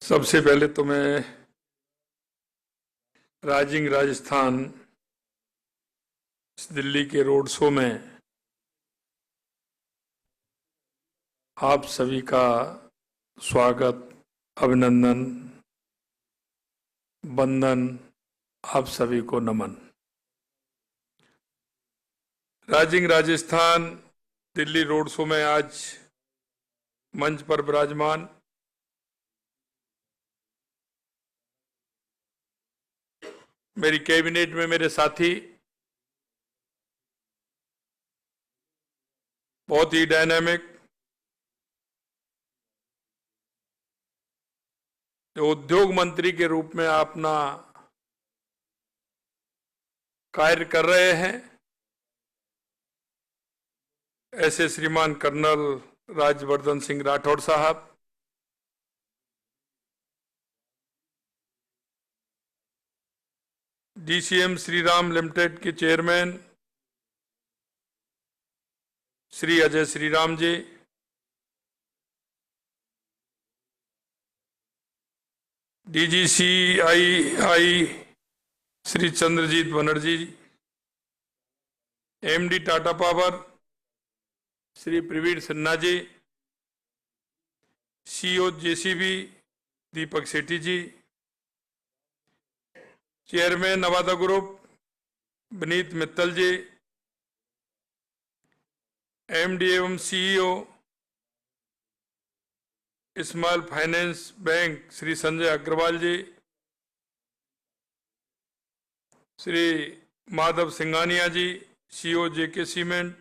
सबसे पहले तो मैं राइजिंग राजस्थान दिल्ली के रोड शो में आप सभी का स्वागत, अभिनंदन, वंदन, आप सभी को नमन। Rising Rajasthan Delhi road show में आज मंच पर विराजमान मेरी कैबिनेट में मेरे साथी, बहुत ही डायनामिक, जो उद्योग मंत्री के रूप में अपना कार्य कर रहे हैं, ऐसे श्रीमान कर्नल राज्यवर्धन सिंह राठौड़ साहब, डीसीएम श्रीराम लिमिटेड के chairman Shri Ajay Shriram ji, DGCI Shri Chandrajit Banerjee, MD Tata power Shri Praveen Sinha ji, CEO JCB Deepak Sethi ji, chairman Avaada group Vineet Mittal ji, MD एवं CEO small finance bank Shri Sanjay Agarwal ji, Shri Madhav Singhania ji, CEO JK cement,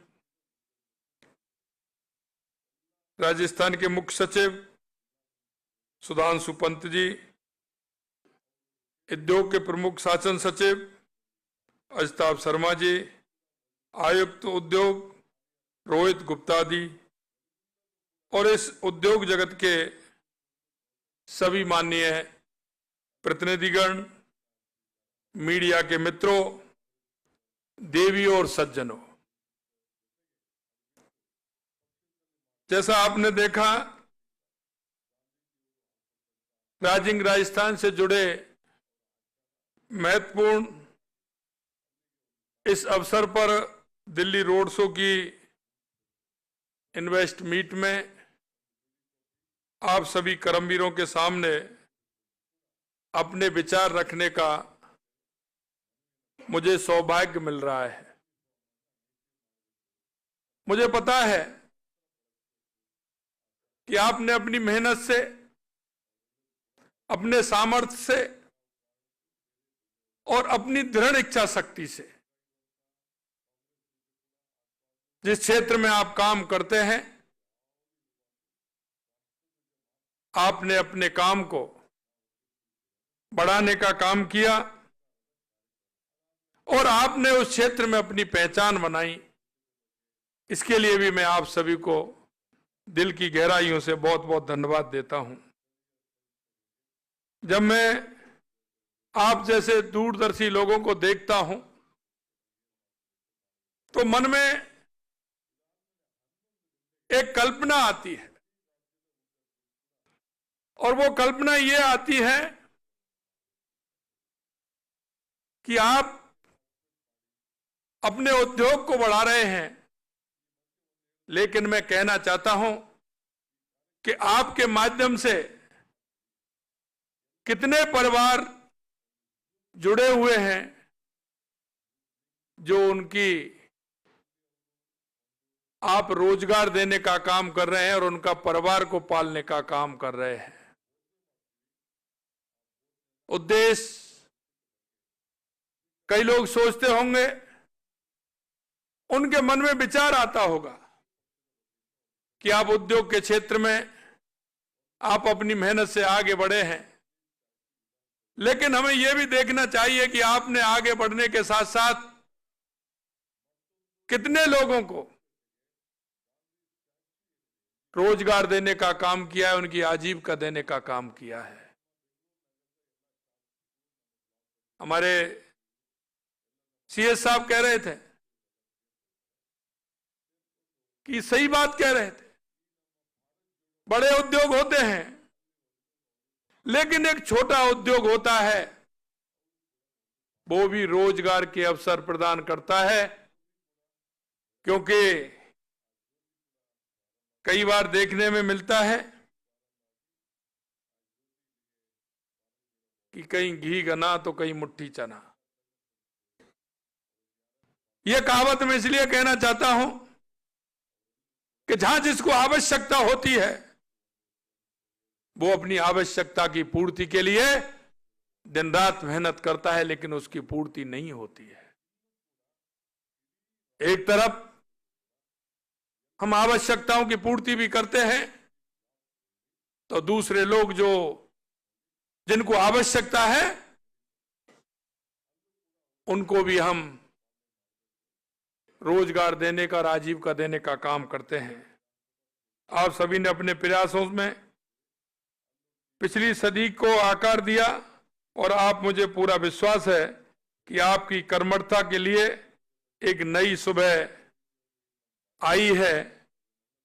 Rajasthan के मुख्य सचिव सुधांशु पंत जी, उद्योग के प्रमुख शासन सचिव अजताब शर्मा जी, आयुक्त उद्योग रोहित गुप्ता जी और इस उद्योग जगत के सभी माननीय प्रतिनिधिगण, मीडिया के मित्रों, देवियों और सज्जनों, जैसा आपने देखा राइजिंग राजस्थान से जुड़े महत्वपूर्ण इस अवसर पर दिल्ली रोड शो की इन्वेस्ट मीट में आप सभी कर्मवीरों के सामने अपने विचार रखने का मुझे सौभाग्य मिल रहा है। मुझे पता है कि आपने अपनी मेहनत से, अपने सामर्थ्य से और अपनी दृढ़ इच्छा शक्ति से जिस क्षेत्र में आप काम करते हैं, आपने अपने काम को बढ़ाने का काम किया और आपने उस क्षेत्र में अपनी पहचान बनाई। इसके लिए भी मैं आप सभी को दिल की गहराइयों से बहुत बहुत धन्यवाद देता हूं। जब मैं आप जैसे दूरदर्शी लोगों को देखता हूं तो मन में एक कल्पना आती है और वो कल्पना ये आती है कि आप अपने उद्योग को बढ़ा रहे हैं, लेकिन मैं कहना चाहता हूं कि आपके माध्यम से कितने परिवार जुड़े हुए हैं जो उनकी आप रोजगार देने का काम कर रहे हैं और उनका परिवार को पालने का काम कर रहे हैं। उद्देश्य कई लोग सोचते होंगे, उनके मन में विचार आता होगा कि आप उद्योग के क्षेत्र में आप अपनी मेहनत से आगे बढ़े हैं, लेकिन हमें यह भी देखना चाहिए कि आपने आगे बढ़ने के साथ साथ कितने लोगों को रोजगार देने का काम किया है, उनकी आजीविका देने का काम किया है। हमारे सीएस साहब कह रहे थे कि सही बात कह रहे थे, बड़े उद्योग होते हैं लेकिन एक छोटा उद्योग होता है, वो भी रोजगार के अवसर प्रदान करता है। क्योंकि कई बार देखने में मिलता है कि कहीं घी गना तो कहीं मुट्ठी चना। यह कहावत मैं इसलिए कहना चाहता हूं कि जहां जिसको आवश्यकता होती है वो अपनी आवश्यकता की पूर्ति के लिए दिन रात मेहनत करता है, लेकिन उसकी पूर्ति नहीं होती है। एक तरफ हम आवश्यकताओं की पूर्ति भी करते हैं, तो दूसरे लोग जो जिनको आवश्यकता है उनको भी हम रोजगार देने का, आजीविका देने का काम करते हैं। आप सभी ने अपने प्रयासों में पिछली सदी को आकार दिया और आप मुझे पूरा विश्वास है कि आपकी कर्मठता के लिए एक नई सुबह आई है।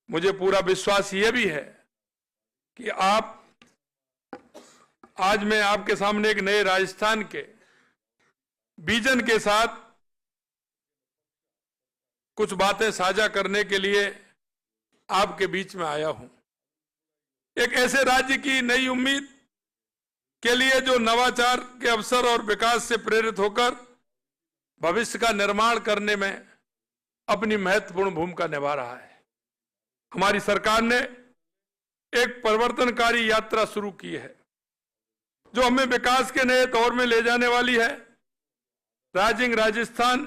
मुझे पूरा विश्वास ये भी है कि आप आज मैं आपके सामने एक नए राजस्थान के विजन के साथ कुछ बातें साझा करने के लिए आपके बीच में आया हूं। एक ऐसे राज्य की नई उम्मीद के लिए जो नवाचार के अवसर और विकास से प्रेरित होकर भविष्य का निर्माण करने में अपनी महत्वपूर्ण भूमिका निभा रहा है। हमारी सरकार ने एक परिवर्तनकारी यात्रा शुरू की है जो हमें विकास के नए दौर में ले जाने वाली है। Rising Rajasthan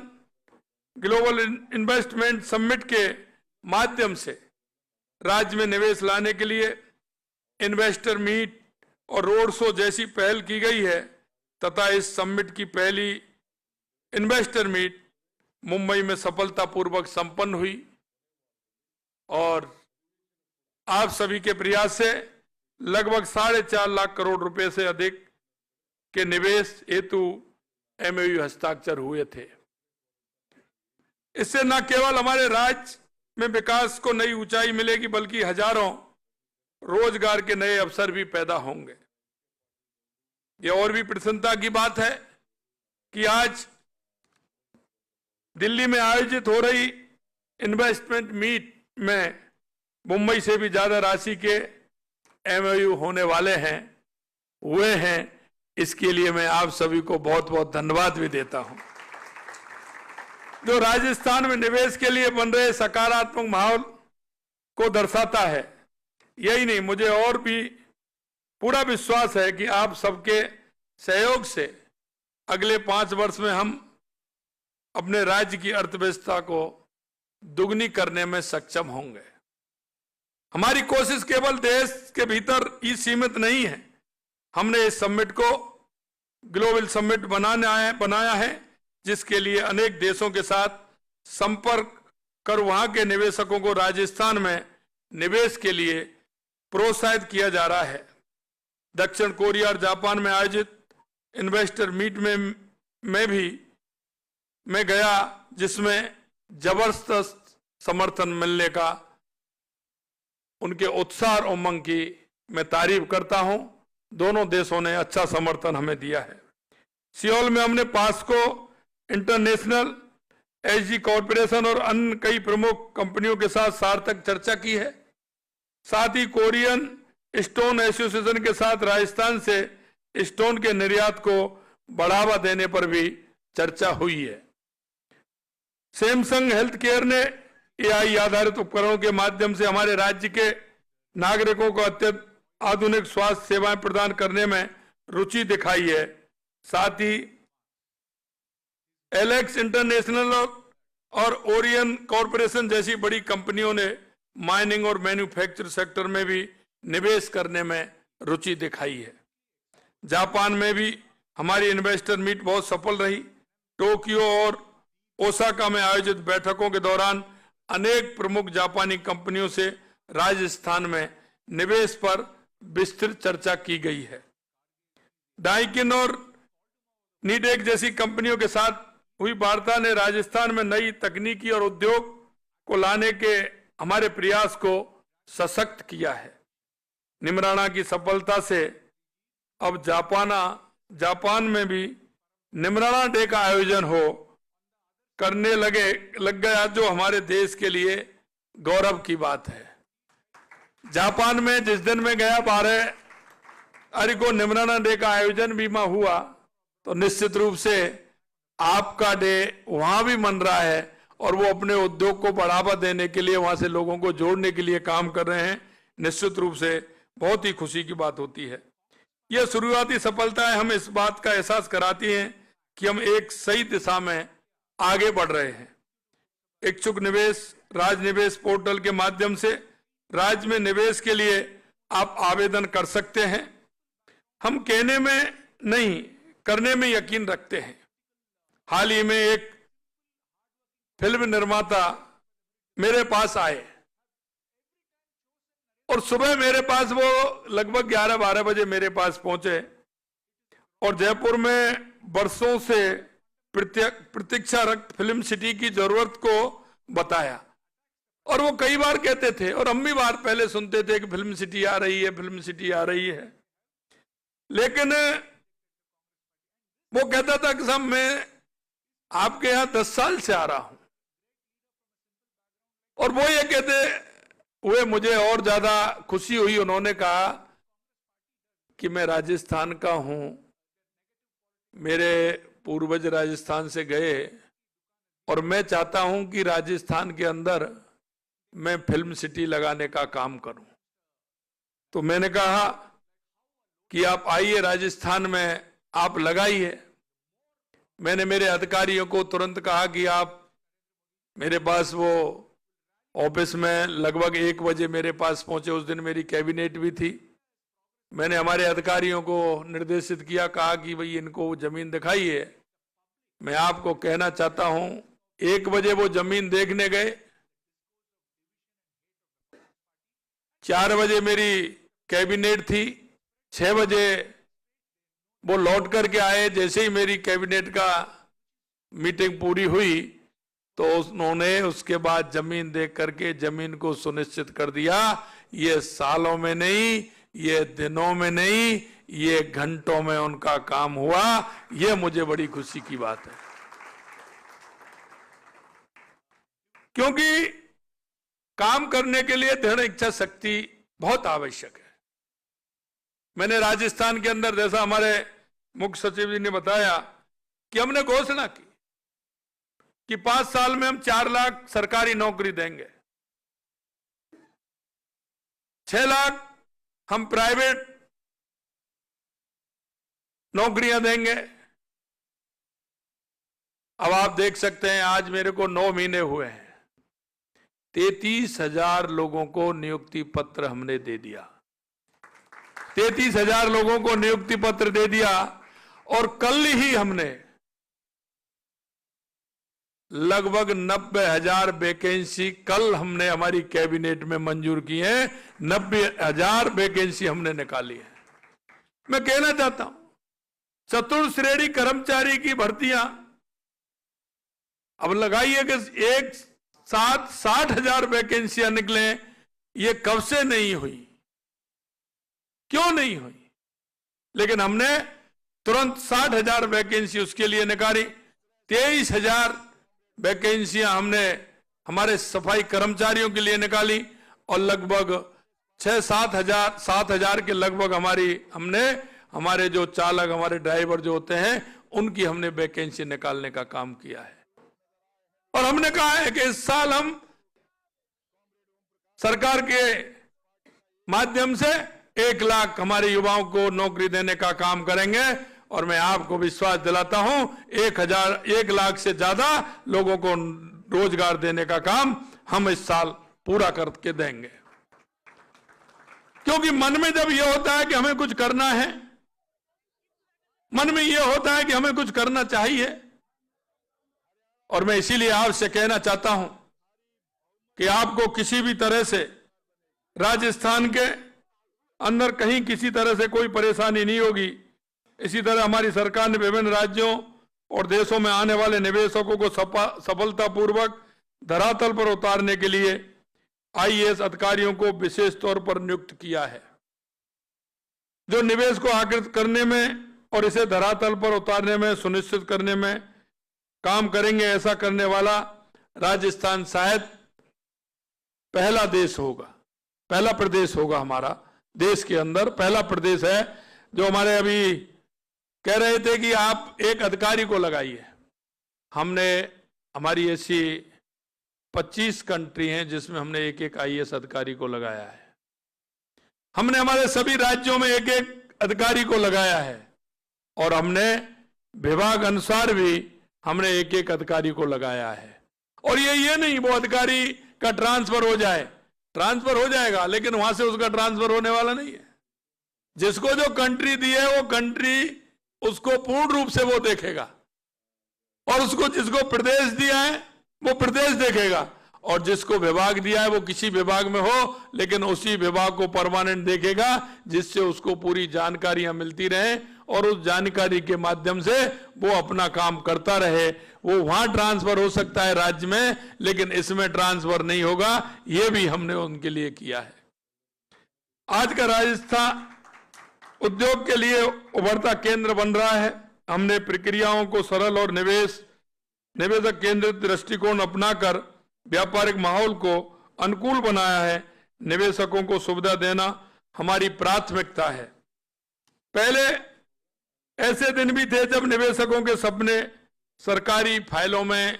global investment summit के माध्यम से राज्य में निवेश लाने के लिए इन्वेस्टर मीट और रोड शो जैसी पहल की गई है तथा इस समिट की पहली इन्वेस्टर मीट मुंबई में सफलतापूर्वक संपन्न हुई और आप सभी के प्रयास से लगभग 4.5 लाख करोड़ रुपए से अधिक के निवेश हेतु एमओयू हस्ताक्षर हुए थे। इससे न केवल हमारे राज्य में विकास को नई ऊंचाई मिलेगी बल्कि हजारों रोजगार के नए अवसर भी पैदा होंगे। यह और भी प्रसन्नता की बात है कि आज दिल्ली में आयोजित हो रही इन्वेस्टमेंट मीट में मुंबई से भी ज्यादा राशि के एमओयू होने वाले हैं, हुए हैं। इसके लिए मैं आप सभी को बहुत बहुत धन्यवाद भी देता हूं। जो राजस्थान में निवेश के लिए बन रहे सकारात्मक माहौल को दर्शाता है। यही नहीं, मुझे और भी पूरा विश्वास है कि आप सबके सहयोग से अगले 5 वर्ष में हम अपने राज्य की अर्थव्यवस्था को दुगनी करने में सक्षम होंगे। हमारी कोशिश केवल देश के भीतर ही सीमित नहीं है। हमने इस समिट को ग्लोबल समिट बनाया है जिसके लिए अनेक देशों के साथ संपर्क कर वहां के निवेशकों को राजस्थान में निवेश के लिए प्रोत्साहित किया जा रहा है। दक्षिण कोरिया और जापान में आयोजित इन्वेस्टर मीट में भी मैं गया जिसमें जबरदस्त समर्थन मिलने का उनके उत्साह और उमंग की मैं तारीफ करता हूं। दोनों देशों ने अच्छा समर्थन हमें दिया है। सियोल में हमने पास्को इंटरनेशनल, एसजी कॉरपोरेशन और अन्य कई प्रमुख कंपनियों के साथ सार्थक चर्चा की है। साथ ही कोरियन स्टोन एसोसिएशन के साथ राजस्थान से स्टोन के निर्यात को बढ़ावा देने पर भी चर्चा हुई है। सैमसंग हेल्थ केयर ने एआई आधारित उपकरणों के माध्यम से हमारे राज्य के नागरिकों को अत्यंत आधुनिक स्वास्थ्य सेवाएं प्रदान करने में रुचि दिखाई है। साथ ही एलेक्स इंटरनेशनल और ओरियन कॉरपोरेशन जैसी बड़ी कंपनियों ने माइनिंग और मैन्युफैक्चर सेक्टर में भी निवेश करने में रुचि दिखाई है। जापान में भी हमारी इन्वेस्टर मीट बहुत सफल रही। टोक्यो और ओसाका में आयोजित बैठकों के दौरान अनेक प्रमुख जापानी कंपनियों से राजस्थान में निवेश पर विस्तृत चर्चा की गई है। डाइकिन और नीडेक जैसी कंपनियों के साथ हुई वार्ता ने राजस्थान में नई तकनीकी और उद्योग को लाने के हमारे प्रयास को सशक्त किया है। निमराना की सफलता से अब जापान में भी निमराना डे का आयोजन करने लग गया, जो हमारे देश के लिए गौरव की बात है। जापान में जिस दिन मैं गया 12 तारीख को निमराना डे का आयोजन भी हुआ, तो निश्चित रूप से आपका डे वहां भी मन रहा है और वो अपने उद्योग को बढ़ावा देने के लिए, वहां से लोगों को जोड़ने के लिए काम कर रहे हैं। निश्चित रूप से बहुत ही खुशी की बात होती है। यह शुरुआती सफलताएं हम इस बात का एहसास कराती हैं कि हम एक सही दिशा में आगे बढ़ रहे हैं। इच्छुक निवेश राजनिवेश पोर्टल के माध्यम से राज्य में निवेश के लिए आप आवेदन कर सकते हैं। हम कहने में नहीं, करने में यकीन रखते हैं। हाल ही में एक फिल्म निर्माता मेरे पास आए और सुबह मेरे पास वो लगभग 11-12 बजे मेरे पास पहुंचे और जयपुर में वर्षों से प्रतीक्षारत फिल्म सिटी की जरूरत को बताया। और वो कई बार कहते थे और हम भी बार पहले सुनते थे कि फिल्म सिटी आ रही है, फिल्म सिटी आ रही है, लेकिन वो कहता था कि साहब मैं आपके यहां 10 साल से आ रहा हूं। और वो ये कहते हुए मुझे और ज्यादा खुशी हुई। उन्होंने कहा कि मैं राजस्थान का हूं, मेरे पूर्वज राजस्थान से गए और मैं चाहता हूं कि राजस्थान के अंदर मैं फिल्म सिटी लगाने का काम करूं। तो मैंने कहा कि आप आइए राजस्थान में, आप लगाइए। मैंने मेरे अधिकारियों को तुरंत कहा कि आप मेरे पास, वो ऑफिस में लगभग 1 बजे मेरे पास पहुंचे। उस दिन मेरी कैबिनेट भी थी। मैंने हमारे अधिकारियों को निर्देशित किया, कहा कि भाई इनको जमीन दिखाइए। मैं आपको कहना चाहता हूं 1 बजे वो जमीन देखने गए, 4 बजे मेरी कैबिनेट थी, 6 बजे वो लौट करके आए। जैसे ही मेरी कैबिनेट का मीटिंग पूरी हुई तो उन्होंने उसके बाद जमीन देख करके जमीन को सुनिश्चित कर दिया। ये सालों में नहीं, ये दिनों में नहीं, ये घंटों में उनका काम हुआ। ये मुझे बड़ी खुशी की बात है, क्योंकि काम करने के लिए दृढ़ इच्छा शक्ति बहुत आवश्यक है। मैंने राजस्थान के अंदर, जैसा हमारे मुख्य सचिव जी ने बताया, कि हमने घोषणा की कि 5 साल में हम 4 लाख सरकारी नौकरी देंगे, 6 लाख हम प्राइवेट नौकरियां देंगे। अब आप देख सकते हैं, आज मेरे को 9 महीने हुए हैं, 33,000 लोगों को नियुक्ति पत्र हमने दे दिया। 33,000 लोगों को नियुक्ति पत्र दे दिया। और कल ही हमने लगभग 90,000 वैकेंसी कल हमने हमारी कैबिनेट में मंजूर की है। 90,000 वैकेंसी हमने निकाली है। मैं कहना चाहता हूं, चतुर्थ श्रेणी कर्मचारी की भर्तियां अब लगाइए कि एक साथ 60,000 वैकेंसियां निकले। ये कब से नहीं हुई, क्यों नहीं हुई? लेकिन हमने तुरंत 60,000 वैकेंसी उसके लिए निकाली। 23,000 वैकेंसियां हमने हमारे सफाई कर्मचारियों के लिए निकाली और लगभग 7,000 के लगभग हमने हमारे जो चालक, हमारे ड्राइवर जो होते हैं, उनकी हमने वैकेंसी निकालने का काम किया है। और हमने कहा है कि इस साल हम सरकार के माध्यम से 1 लाख हमारे युवाओं को नौकरी देने का काम करेंगे। और मैं आपको विश्वास दिलाता हूं 1 लाख से ज्यादा लोगों को रोजगार देने का काम हम इस साल पूरा करके देंगे। क्योंकि मन में जब यह होता है कि हमें कुछ करना है, मन में यह होता है कि हमें कुछ करना चाहिए। और मैं इसीलिए आपसे कहना चाहता हूं कि आपको किसी भी तरह से राजस्थान के अंदर कहीं किसी तरह से कोई परेशानी नहीं होगी। इसी तरह हमारी सरकार ने विभिन्न राज्यों और देशों में आने वाले निवेशकों को सफलतापूर्वक धरातल पर उतारने के लिए आईएएस अधिकारियों को विशेष तौर पर नियुक्त किया है। जो निवेश को आकृत करने में और इसे धरातल पर उतारने में सुनिश्चित करने में काम करेंगे। ऐसा करने वाला राजस्थान शायद पहला देश होगा, पहला प्रदेश होगा, हमारा देश के अंदर पहला प्रदेश है जो हमारे अभी कह रहे थे कि आप एक अधिकारी को लगाइए। हमने, हमारी ऐसी 25 कंट्री हैं जिसमें हमने एक एक IAS अधिकारी को लगाया है। हमने हमारे सभी राज्यों में एक एक अधिकारी को लगाया है और हमने विभाग अनुसार भी हमने एक एक अधिकारी को लगाया है। और ये नहीं वो अधिकारी का ट्रांसफर हो जाए, ट्रांसफर हो जाएगा लेकिन वहां से उसका ट्रांसफर होने वाला नहीं है। जिसको जो कंट्री दी है वो कंट्री उसको पूर्ण रूप से वो देखेगा और उसको जिसको प्रदेश दिया है वो प्रदेश देखेगा और जिसको विभाग दिया है वो किसी विभाग में हो लेकिन उसी विभाग को परमानेंट देखेगा, जिससे उसको पूरी जानकारियां मिलती रहे और उस जानकारी के माध्यम से वो अपना काम करता रहे। वो वहां ट्रांसफर हो सकता है राज्य में, लेकिन इसमें ट्रांसफर नहीं होगा। ये भी हमने उनके लिए किया है। आज का राजस्थान उद्योग के लिए उभरता केंद्र बन रहा है। हमने प्रक्रियाओं को सरल और निवेशक केंद्रित दृष्टिकोण अपनाकर व्यापारिक माहौल को अनुकूल बनाया है। निवेशकों को सुविधा देना हमारी प्राथमिकता है। पहले ऐसे दिन भी थे जब निवेशकों के सपने सरकारी फाइलों में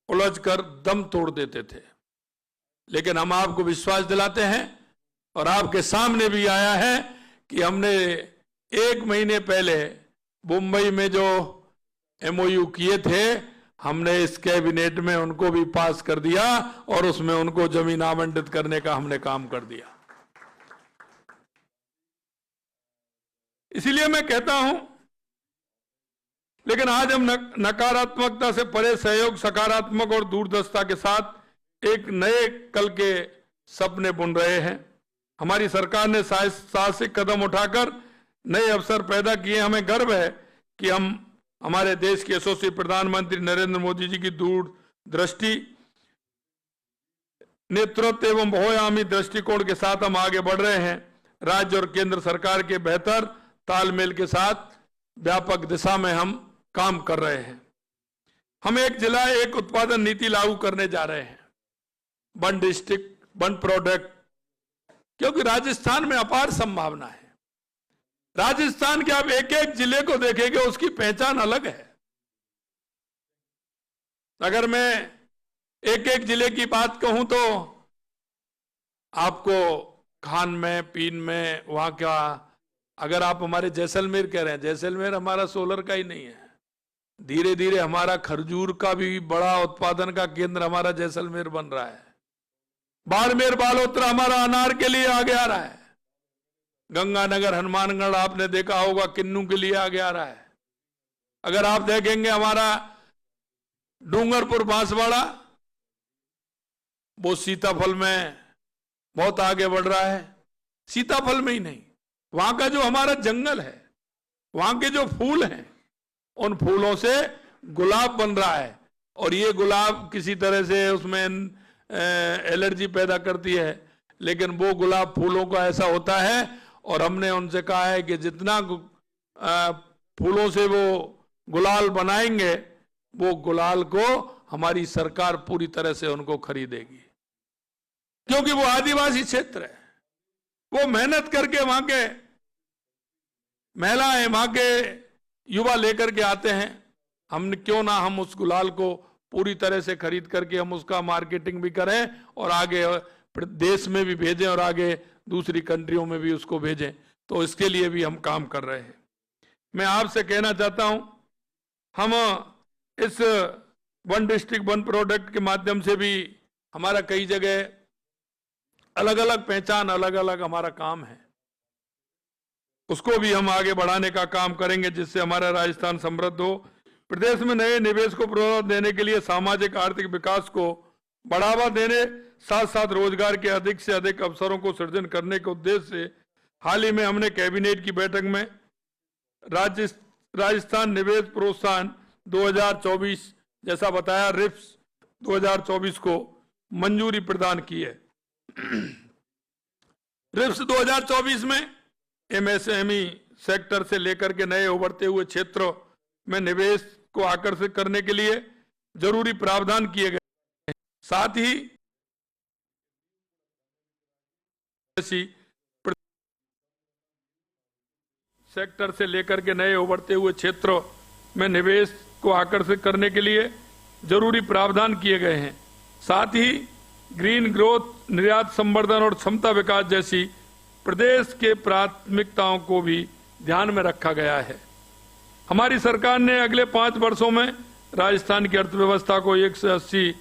उलझकर दम तोड़ देते थे, लेकिन हम आपको विश्वास दिलाते हैं और आपके सामने भी आया है कि हमने 1 महीने पहले मुंबई में जो MOU किए थे हमने इस कैबिनेट में उनको भी पास कर दिया और उसमें उनको जमीन आवंटित करने का हमने काम कर दिया। इसीलिए मैं कहता हूं, लेकिन आज हम नकारात्मकता से परे सहयोग, सकारात्मक और दूरदर्शिता के साथ एक नए कल के सपने बुन रहे हैं। हमारी सरकार ने साहसिक कदम उठाकर नए अवसर पैदा किए। हमें गर्व है कि हम हमारे देश के यशस्वी प्रधानमंत्री नरेंद्र मोदी जी की दूरदृष्टि, नेतृत्व एवं बहुआयामी दृष्टिकोण के साथ हम आगे बढ़ रहे हैं। राज्य और केंद्र सरकार के बेहतर तालमेल के साथ व्यापक दिशा में हम काम कर रहे हैं। हम एक जिला एक उत्पादन नीति लागू करने जा रहे हैं, 1 डिस्ट्रिक्ट 1 प्रोडक्ट, क्योंकि राजस्थान में अपार संभावना है। राजस्थान के आप एक एक जिले को देखेंगे उसकी पहचान अलग है। अगर मैं एक एक जिले की बात कहूं तो आपको खान में, पीन में, वहां का, अगर आप हमारे जैसलमेर कह रहे हैं, जैसलमेर हमारा सोलर का ही नहीं है। धीरे धीरे हमारा खरजूर का भी बड़ा उत्पादन का केंद्र हमारा जैसलमेर बन रहा है। बाड़मेर बालोतरा हमारा अनार के लिए आगे आ रहा है। गंगानगर, हनुमानगढ़ आपने देखा होगा किन्नू के लिए आगे आ रहा है। अगर आप देखेंगे हमारा डूंगरपुर बांसवाड़ा, वो सीताफल में बहुत आगे बढ़ रहा है। सीताफल में ही नहीं, वहां का जो हमारा जंगल है, वहां के जो फूल हैं, उन फूलों से गुलाब बन रहा है और ये गुलाब किसी तरह से उसमें एलर्जी पैदा करती है, लेकिन वो गुलाब फूलों का ऐसा होता है। और हमने उनसे कहा है कि जितना फूलों से वो गुलाल बनाएंगे, वो गुलाल को हमारी सरकार पूरी तरह से उनको खरीदेगी, क्योंकि वो आदिवासी क्षेत्र है। वो मेहनत करके वहां के महिलाएं, वहां के युवा लेकर के आते हैं। हम क्यों ना हम उस गुलाल को पूरी तरह से खरीद करके हम उसका मार्केटिंग भी करें और आगे देश में भी भेजें और आगे दूसरी कंट्रियों में भी उसको भेजें। तो इसके लिए भी हम काम कर रहे हैं। मैं आपसे कहना चाहता हूं, हम इस 1 डिस्ट्रिक्ट 1 प्रोडक्ट के माध्यम से भी हमारा कई जगह अलग अलग पहचान, अलग अलग हमारा काम है, उसको भी हम आगे बढ़ाने का काम करेंगे, जिससे हमारा राजस्थान समृद्ध हो। प्रदेश में नए निवेश को प्रोत्साहन देने के लिए सामाजिक आर्थिक विकास को बढ़ावा देने, साथ साथ रोजगार के अधिक से अधिक अवसरों को सृजन करने के उद्देश्य से हाल ही में हमने कैबिनेट की बैठक में राजस्थान निवेश प्रोत्साहन 2024 जैसा बताया, रिप्स 2024 को मंजूरी प्रदान की है। रिप्स 2024 में एमएसएमई सेक्टर से लेकर के नए उभरते हुए क्षेत्रों में निवेश को आकर्षित करने के लिए जरूरी प्रावधान किए गए। साथ ही सेक्टर से लेकर के नए उभरते हुए क्षेत्रों में निवेश को आकर्षित करने के लिए जरूरी प्रावधान किए गए हैं। साथ ही ग्रीन ग्रोथ, निर्यात संवर्धन और क्षमता विकास जैसी प्रदेश के प्राथमिकताओं को भी ध्यान में रखा गया है। हमारी सरकार ने अगले 5 वर्षों में राजस्थान की अर्थव्यवस्था को 180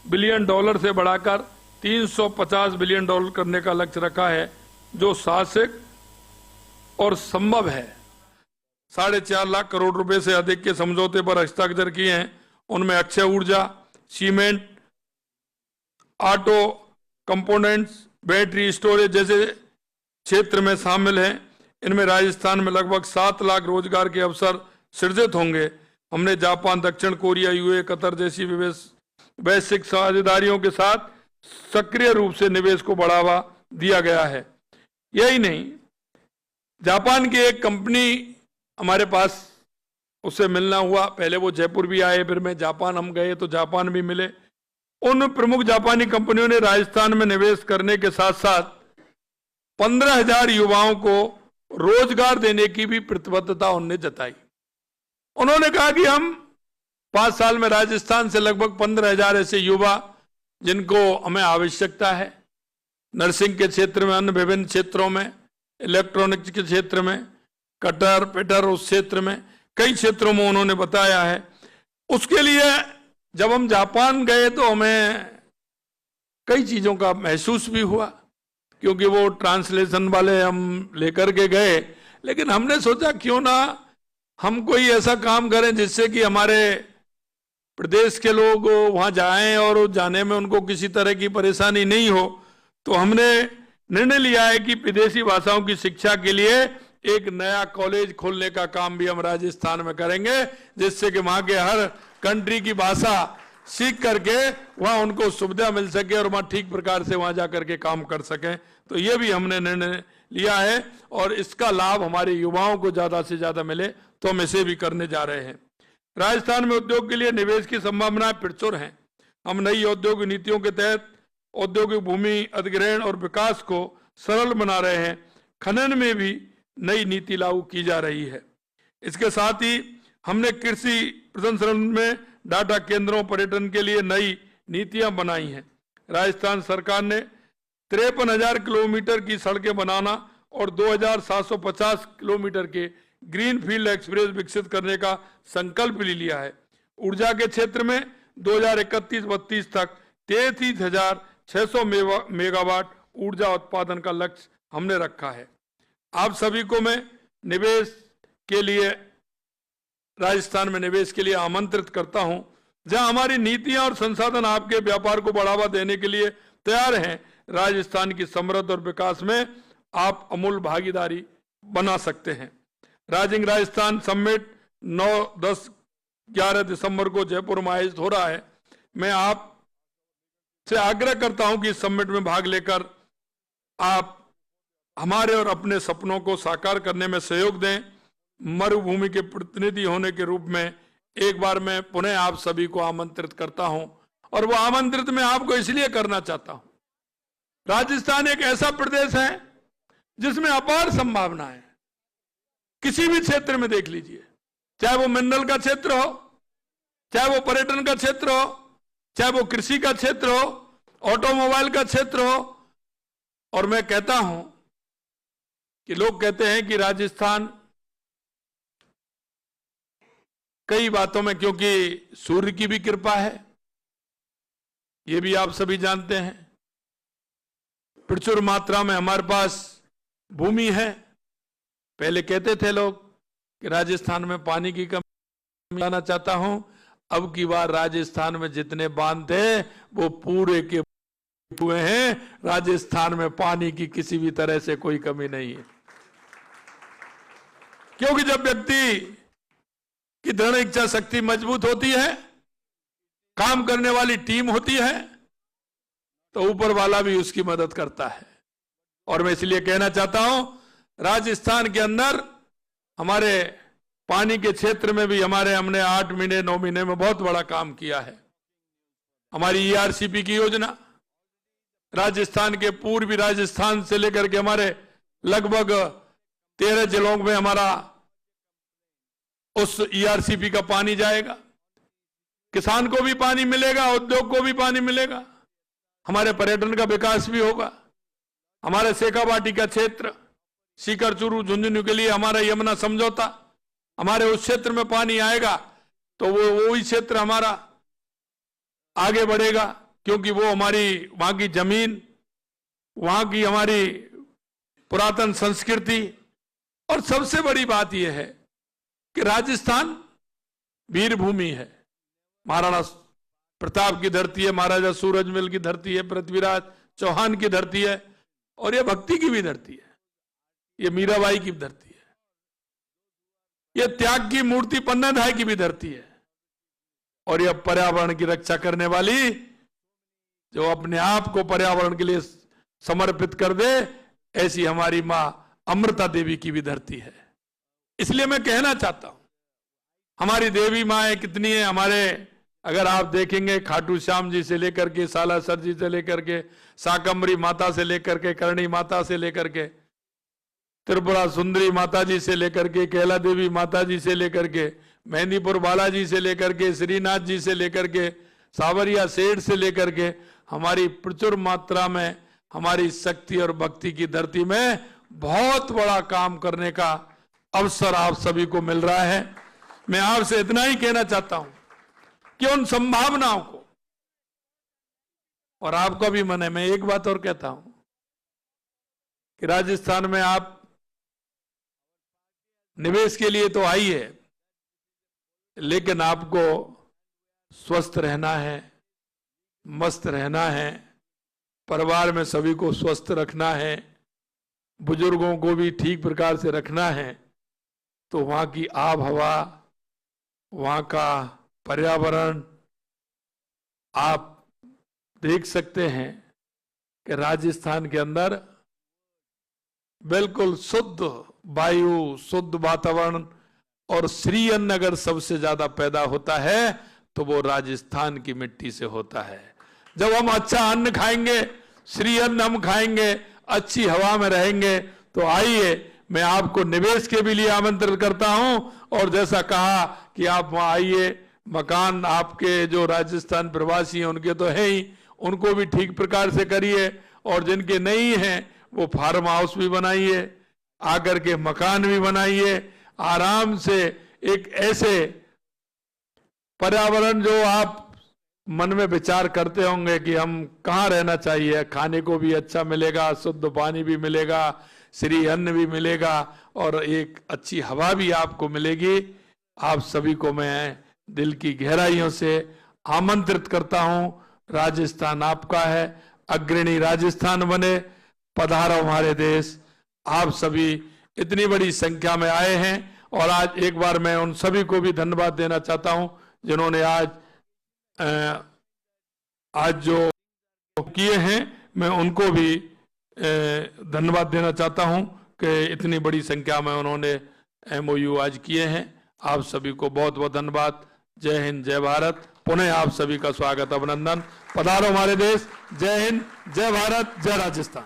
बिलियन डॉलर से बढ़ाकर 350 बिलियन डॉलर करने का लक्ष्य रखा है, जो साहसिक और संभव है। 4.5 लाख करोड़ रुपए से अधिक के समझौते पर हस्ताक्षर किए हैं। उनमें अक्षय ऊर्जा, cement, auto components, battery storage जैसे क्षेत्र में शामिल हैं। इनमें राजस्थान में लगभग 7 लाख रोजगार के अवसर सृजित होंगे। हमने जापान, दक्षिण कोरिया, यूएई, कतर जैसी वैश्विक साझेदारियों के साथ सक्रिय रूप से निवेश को बढ़ावा दिया गया है। यही नहीं, जापान की एक कंपनी हमारे पास, उससे मिलना हुआ। पहले वो जयपुर भी आए, फिर मैं जापान हम गए तो जापान भी मिले। उन प्रमुख जापानी कंपनियों ने राजस्थान में निवेश करने के साथ साथ 15,000 युवाओं को रोजगार देने की भी प्रतिबद्धता उन्होंने जताई। उन्होंने कहा कि हम 5 साल में राजस्थान से लगभग 15,000 ऐसे युवा जिनको हमें आवश्यकता है, नर्सिंग के क्षेत्र में, अन्य विभिन्न क्षेत्रों में, इलेक्ट्रॉनिक्स के क्षेत्र में, कटर पेटर उस क्षेत्र में, कई क्षेत्रों में उन्होंने बताया है। उसके लिए जब हम जापान गए तो हमें कई चीजों का महसूस भी हुआ, क्योंकि वो ट्रांसलेशन वाले हम लेकर के गए। लेकिन हमने सोचा क्यों ना हम कोई ऐसा काम करें जिससे कि हमारे प्रदेश के लोग वहां जाएं और जाने में उनको किसी तरह की परेशानी नहीं हो। तो हमने निर्णय लिया है कि विदेशी भाषाओं की शिक्षा के लिए एक नया कॉलेज खोलने का काम भी हम राजस्थान में करेंगे, जिससे कि वहां के हर कंट्री की भाषा सीख करके वहां उनको सुविधा मिल सके और वहां ठीक प्रकार से वहां जाकर के काम कर सकें। तो ये भी हमने निर्णय लिया है और इसका लाभ हमारे युवाओं को ज्यादा से ज्यादा मिले, तो हम इसे भी करने जा रहे हैं। राजस्थान में उद्योग के लिए निवेश की संभावनाएं प्रचुर हैं। हम नई औद्योगिक नीतियों के तहत औद्योगिक भूमि अधिग्रहण और विकास को सरल बना रहे हैं। खनन में भी नई नीति लागू की जा रही है। इसके साथ ही हमने कृषि प्रसंस्करण में डाटा केंद्रों, पर्यटन के लिए नई नीतियां बनाई हैं। राजस्थान सरकार ने 53,000 किलोमीटर की सड़कें बनाना और 2,750 किलोमीटर के ग्रीन फील्ड एक्सप्रेस विकसित करने का संकल्प ले लिया है। ऊर्जा के क्षेत्र में 2031-32 तक 33,600 मेगावाट ऊर्जा उत्पादन का लक्ष्य हमने रखा है। आप सभी को मैं निवेश के लिए, राजस्थान में निवेश के लिए आमंत्रित करता हूं, जहां हमारी नीतियां और संसाधन आपके व्यापार को बढ़ावा देने के लिए तैयार हैं। राजस्थान की समृद्धि और विकास में आप अमूल भागीदारी बना सकते हैं। राइजिंग राजस्थान समिट 9, 10, 11 दिसंबर को जयपुर में आयोजित हो रहा है। मैं आप से आग्रह करता हूं कि इस समिट में भाग लेकर आप हमारे और अपने सपनों को साकार करने में सहयोग दें। मरुभूमि के प्रतिनिधि होने के रूप में एक बार मैं पुनः आप सभी को आमंत्रित करता हूं, और वो आमंत्रित मैं आपको इसलिए करना चाहता हूं। राजस्थान एक ऐसा प्रदेश है जिसमें अपार संभावना है। किसी भी क्षेत्र में देख लीजिए, चाहे वो मिनरल का क्षेत्र हो, चाहे वो पर्यटन का क्षेत्र हो, चाहे वो कृषि का क्षेत्र हो, ऑटोमोबाइल का क्षेत्र हो। और मैं कहता हूं कि लोग कहते हैं कि राजस्थान कई बातों में, क्योंकि सूर्य की भी कृपा है, ये भी आप सभी जानते हैं, प्रचुर मात्रा में हमारे पास भूमि है। पहले कहते थे लोग कि राजस्थान में पानी की कमी, लाना चाहता हूं अब की बार राजस्थान में जितने बांध थे वो पूरे के हुए हैं। राजस्थान में पानी की किसी भी तरह से कोई कमी नहीं है, क्योंकि जब व्यक्ति की दृढ़ इच्छा शक्ति मजबूत होती है, काम करने वाली टीम होती है, तो ऊपर वाला भी उसकी मदद करता है। और मैं इसलिए कहना चाहता हूं, राजस्थान के अंदर हमारे पानी के क्षेत्र में भी हमने 8 महीने 9 महीने में बहुत बड़ा काम किया है। हमारी ईआरसीपी की योजना राजस्थान के पूर्वी राजस्थान से लेकर के हमारे लगभग 13 जिलों में हमारा उस ईआरसीपी का पानी जाएगा। किसान को भी पानी मिलेगा, उद्योग को भी पानी मिलेगा, हमारे पर्यटन का विकास भी होगा। हमारे शेखावाटी का क्षेत्र सीकर चूरू झुंझुनू के लिए हमारा यमुना समझौता, हमारे उस क्षेत्र में पानी आएगा तो वही क्षेत्र हमारा आगे बढ़ेगा, क्योंकि वो हमारी वहां की जमीन, वहां की हमारी पुरातन संस्कृति, और सबसे बड़ी बात यह है कि राजस्थान वीर भूमि है। महाराणा प्रताप की धरती है, महाराजा सूरजमल की धरती है, पृथ्वीराज चौहान की धरती है, और यह भक्ति की भी धरती है, ये मीराबाई की धरती है, यह त्याग की मूर्ति पन्नाधाय की भी धरती है, और यह पर्यावरण की रक्षा करने वाली, जो अपने आप को पर्यावरण के लिए समर्पित कर दे, ऐसी हमारी मां अमृता देवी की भी धरती है। इसलिए मैं कहना चाहता हूं, हमारी देवी माएँ कितनी है हमारे, अगर आप देखेंगे खाटू श्याम जी से लेकर के, सालासर जी से लेकर के, शाकंभरी माता से लेकर के, करणी माता से लेकर के, त्रिपुरा सुंदरी माता जी से लेकर के, कैला देवी माता जी से लेकर के, मेहंदीपुर बालाजी से लेकर के, श्रीनाथ जी से लेकर के, सावरिया सेठ से लेकर के, हमारी प्रचुर मात्रा में हमारी शक्ति और भक्ति की धरती में बहुत बड़ा काम करने का अवसर आप सभी को मिल रहा है। मैं आपसे इतना ही कहना चाहता हूं कि उन संभावनाओं को, और आपका भी मन है, मैं एक बात और कहता हूं कि राजस्थान में आप निवेश के लिए तो आइए, लेकिन आपको स्वस्थ रहना है, मस्त रहना है, परिवार में सभी को स्वस्थ रखना है, बुजुर्गों को भी ठीक प्रकार से रखना है। तो वहां की आब हवा, वहां का पर्यावरण, आप देख सकते हैं कि राजस्थान के अंदर बिल्कुल शुद्ध वायु, शुद्ध वातावरण, और श्री अन्न अगर सबसे ज्यादा पैदा होता है तो वो राजस्थान की मिट्टी से होता है। जब हम अच्छा अन्न खाएंगे, श्री अन्न हम खाएंगे, अच्छी हवा में रहेंगे, तो आइए मैं आपको निवेश के भी लिए आमंत्रित करता हूं। और जैसा कहा कि आप वहां आइए, मकान आपके जो राजस्थान प्रवासी हैं उनके तो है ही, उनको भी ठीक प्रकार से करिए, और जिनके नहीं हैं वो फार्म हाउस भी बनाइए, आकर के मकान भी बनाइए, आराम से एक ऐसे पर्यावरण जो आप मन में विचार करते होंगे कि हम कहाँ रहना चाहिए, खाने को भी अच्छा मिलेगा, शुद्ध पानी भी मिलेगा, श्री अन्न भी मिलेगा, और एक अच्छी हवा भी आपको मिलेगी। आप सभी को मैं दिल की गहराइयों से आमंत्रित करता हूं, राजस्थान आपका है, अग्रणी राजस्थान बने, पधारो हमारे देश। आप सभी इतनी बड़ी संख्या में आए हैं, और आज एक बार मैं उन सभी को भी धन्यवाद देना चाहता हूं जिन्होंने आज जो किए हैं, मैं उनको भी धन्यवाद देना चाहता हूं कि इतनी बड़ी संख्या में उन्होंने MOU आज किए हैं। आप सभी को बहुत बहुत धन्यवाद। जय हिंद, जय भारत। पुनः आप सभी का स्वागत, अभिनंदन। पधारो हमारे देश। जय हिंद, जय भारत, जय राजस्थान।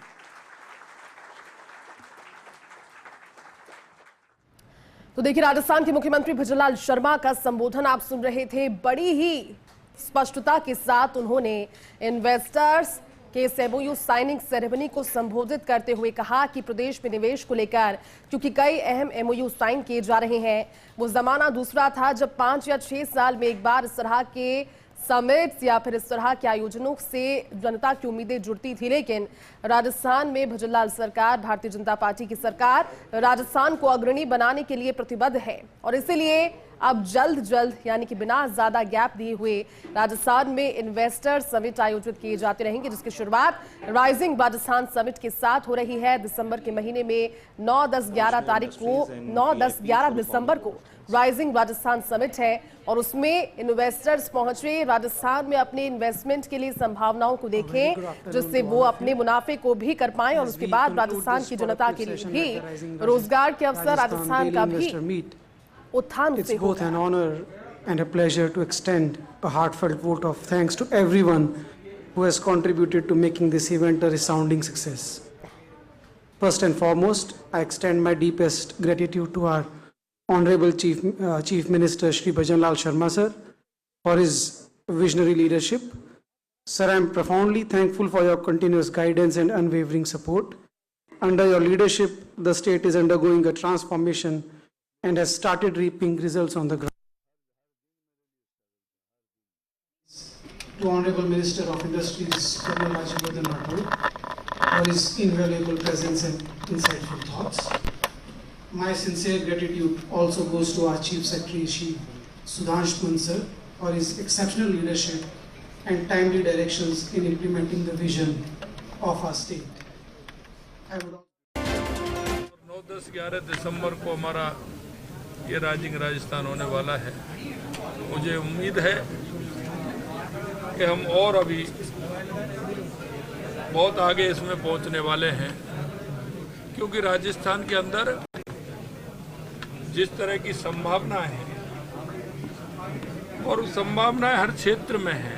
तो देखिए, राजस्थान के मुख्यमंत्री भजनलाल शर्मा का संबोधन आप सुन रहे थे। बड़ी ही स्पष्टता के साथ उन्होंने इन्वेस्टर्स के MOU साइनिंग सेरेमनी को संबोधित करते हुए कहा कि प्रदेश में निवेश को लेकर क्योंकि कई अहम MOU साइन किए जा रहे हैं, वो जमाना दूसरा था जब 5 या 6 साल में एक बार इस तरह के समिट्स या फिर इस तरह के आयोजनों से जनता की उम्मीदें जुड़ती थी। लेकिन राजस्थान में भजनलाल सरकार, भारतीय जनता पार्टी की सरकार राजस्थान को अग्रणी बनाने के लिए प्रतिबद्ध है, और इसीलिए अब जल्द यानी कि बिना ज्यादा गैप दिए हुए राजस्थान में इन्वेस्टर समिट आयोजित किए जाते रहेंगे, जिसकी शुरुआत राइजिंग राजस्थान समिट के साथ हो रही है। दिसंबर के महीने में 9, 10, 11 तारीख को 9, 10, 11 दिसंबर को राइजिंग राजस्थान समिट है और उसमें इन्वेस्टर्स पहुंचे, राजस्थान में अपने इन्वेस्टमेंट के लिए संभावनाओं को देखें जिससे वो अपने मुनाफे को भी कर पाएं और उसके बाद राजस्थान की जनता के लिए भी रोजगार के अवसर, राजस्थान का भी उत्थान It's both an honor and a pleasure to extend a heartfelt vote of thanks to everyone who has contributed to making this event a resounding success. First and foremost, I extend my deepest gratitude to our Honorable Chief Minister Shri Bhajanlal Sharma sir for his visionary leadership. Sir, I am profoundly thankful for your continuous guidance and unwavering support. Under your leadership, the state is undergoing a transformation and has started reaping results on the ground. To Honorable Minister of Industries, Colonel Rajyavardhan Rathore, for his invaluable presence and insightful thoughts. My sincere gratitude also goes to our Chief Secretary, Shri Sudhanshu Mansar, for his exceptional leadership and timely directions in implementing the vision of our state. I would 9, 10, 11 दिसंबर को हमारा ये rising Rajasthan होने वाला है। मुझे उम्मीद है कि हम और अभी बहुत आगे इसमें पहुंचने वाले हैं, क्योंकि राजस्थान के अंदर जिस तरह की संभावनाएं हैं और संभावनाएं हर क्षेत्र में हैं।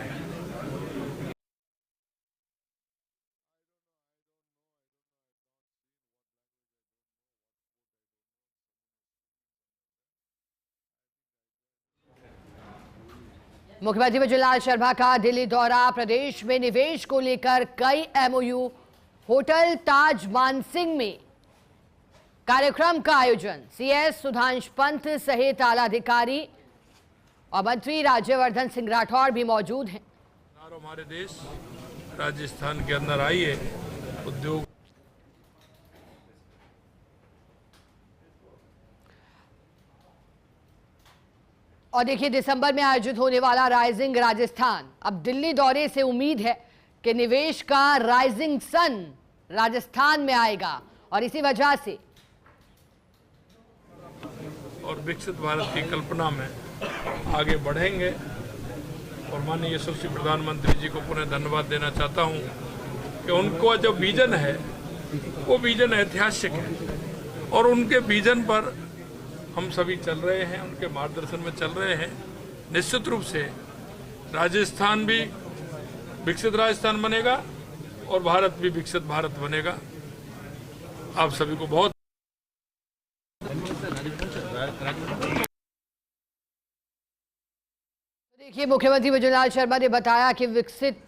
मुख्यमंत्री भजनलाल शर्मा का दिल्ली दौरा, प्रदेश में निवेश को लेकर कई एमओयू, होटल ताज मानसिंह में कार्यक्रम का आयोजन, सीएस सुधांशु पंत सहित आला अधिकारी और मंत्री राज्यवर्धन सिंह राठौड़ भी मौजूद हैं। हमारे देश राजस्थान के अंदर आइए, उद्योग और देखिए, दिसंबर में आयोजित होने वाला राइजिंग राजस्थान, अब दिल्ली दौरे से उम्मीद है कि निवेश का राइजिंग सन राजस्थान में आएगा और इसी वजह से और विकसित भारत की कल्पना में आगे बढ़ेंगे। और माननीय यशस्वी प्रधानमंत्री जी को पुनः धन्यवाद देना चाहता हूं कि उनको जो विजन है वो विजन ऐतिहासिक है और उनके विजन पर हम सभी चल रहे हैं, उनके मार्गदर्शन में चल रहे हैं। निश्चित रूप से राजस्थान भी विकसित राजस्थान बनेगा और भारत भी विकसित भारत बनेगा। आप सभी को बहुत देखिए, मुख्यमंत्री भजनलाल शर्मा ने बताया कि विकसित